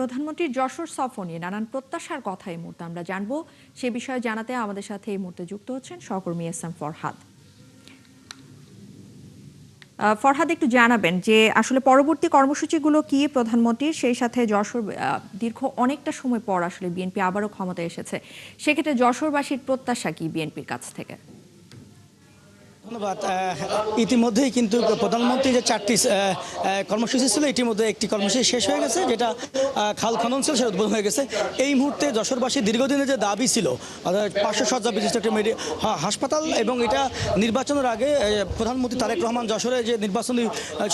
প্রধানমন্ত্রীর যশোর সফর নিয়ে নানান প্রত্যাশার কথা এই মুহূর্তে আমরা জানবো। সে বিষয়ে জানাতে আমাদের সাথে এই মুহূর্তে যুক্ত হচ্ছেন সহকর্মী এস.এম. ফরহাদ। ফরহাদ, একটু জানাবেন যে আসলে পরবর্তী কর্মসূচিগুলো কি প্রধানমন্ত্রীর, সেই সাথে যশোর দীর্ঘ অনেকটা সময় পর আসলে বিএনপি আবারও ক্ষমতায় এসেছে, সেক্ষেত্রে যশোরবাসীর প্রত্যাশা কি বিএনপির কাছ থেকে? ধন্যবাদ। ইতিমধ্যেই কিন্তু প্রধানমন্ত্রী যে 4টি কর্মসূচি ছিল, ইতিমধ্যে একটি কর্মসূচি শেষ হয়ে গেছে, যেটা খাল খনন ছিল, সেটা উদ্বোধন হয়ে গেছে। এই মুহূর্তে যশোরবাসী দীর্ঘদিনের যে দাবি ছিল 500 শয্যা বিশিষ্ট একটি হাসপাতাল, এবং এটা নির্বাচনের আগে প্রধানমন্ত্রী তারেক রহমান যশোরে যে নির্বাচনী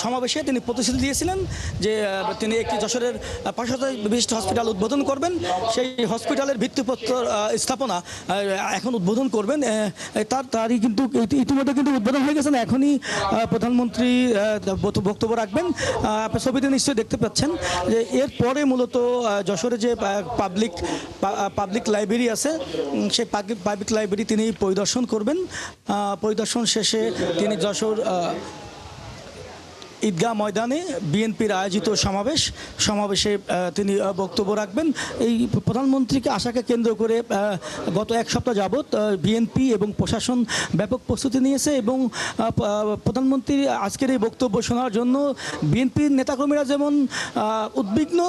সমাবেশে তিনি প্রতিশ্রুতি দিয়েছিলেন যে তিনি একটি যশোরের 500 শয্যা বিশিষ্ট হসপিটাল উদ্বোধন করবেন। সেই হসপিটালের ভিত্তিপত্র স্থাপনা এখন উদ্বোধন করবেন। তারই কিন্তু ইতিমধ্যে উদ্বোধন হয়ে গেছেন। এখনই প্রধানমন্ত্রী বক্তব্য রাখবেন। আপনি ছবিতে নিশ্চয়ই দেখতে পাচ্ছেন যে এরপরে মূলত যশোরে যে পাবলিক লাইব্রেরি আছে, সেই পাবলিক লাইব্রেরি তিনি পরিদর্শন করবেন। পরিদর্শন শেষে তিনি যশোর ঈদগাহ ময়দানে বিএনপির আয়োজিত সমাবেশে তিনি বক্তব্য রাখবেন। এই প্রধানমন্ত্রীকে আশাকে কেন্দ্র করে গত এক সপ্তাহ যাবৎ বিএনপি এবং প্রশাসন ব্যাপক প্রস্তুতি নিয়েছে, এবং প্রধানমন্ত্রীর আজকের এই বক্তব্য শোনার জন্য বিএনপির নেতাকর্মীরা যেমন উদ্বিগ্ন,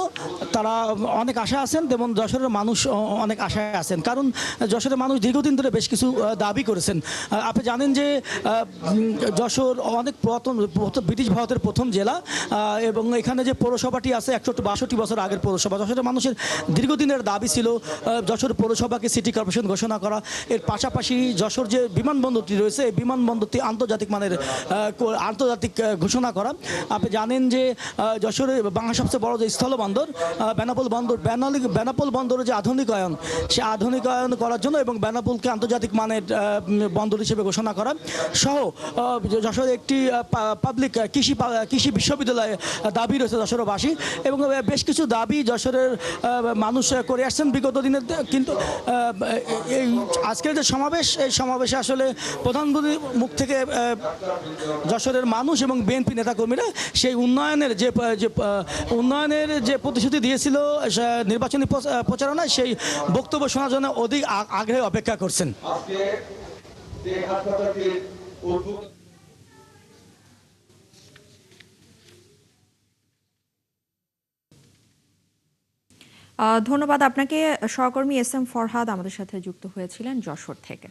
তারা অনেক আশা আছেন, তেমন যশোরের মানুষ অনেক আশায় আছেন। কারণ যশোরের মানুষ দীর্ঘদিন ধরে বেশ কিছু দাবি করেছেন। আপনি জানেন যে যশোর অনেক পুরাতন, ব্রিটিশ ভারতের প্রথম জেলা, এবং এখানে যে পৌরসভাটি আছে 162 বছর আগের পৌরসভা। যশোরের মানুষের দীর্ঘদিনের দাবি ছিল যশোর পৌরসভাকে সিটি কর্পোরেশন ঘোষণা করা। এর পাশাপাশি যশোর যে বিমানবন্দরটি রয়েছে, এই বিমানবন্দরটি আন্তর্জাতিক ঘোষণা করা। আপনি জানেন যে যশোরের বাংলার সবচেয়ে বড় যে স্থলবন্দর বেনাপোল বন্দরের যে আধুনিকায়ন, সে আধুনিকায়ন করার জন্য এবং বেনাপোলকে আন্তর্জাতিক মানের বন্দর হিসেবে ঘোষণা করা সহ যশোরে একটি পাবলিক কৃষি বিশ্ববিদ্যালয় দাবি রয়েছে যশোরবাসী, এবং বেশ কিছু দাবি যশোরের মানুষ করে আসছেন বিগত দিনে। কিন্তু এই আজকের যে সমাবেশ, এই সমাবেশে আসলে প্রধানমন্ত্রীর মুখ থেকে যশোরের মানুষ এবং বিএনপি নেতাকর্মীরা সেই উন্নয়নের যে প্রতিশ্রুতি দিয়েছিল নির্বাচনী প্রচারণায়, সেই বক্তব্য শোনার জন্য অধিক আগ্রহে অপেক্ষা করছেন। ধন্যবাদ আপনাকে। সহকর্মী এস.এম. ফরহাদ আমাদের সাথে যুক্ত হয়েছিলেন যশোর থেকে।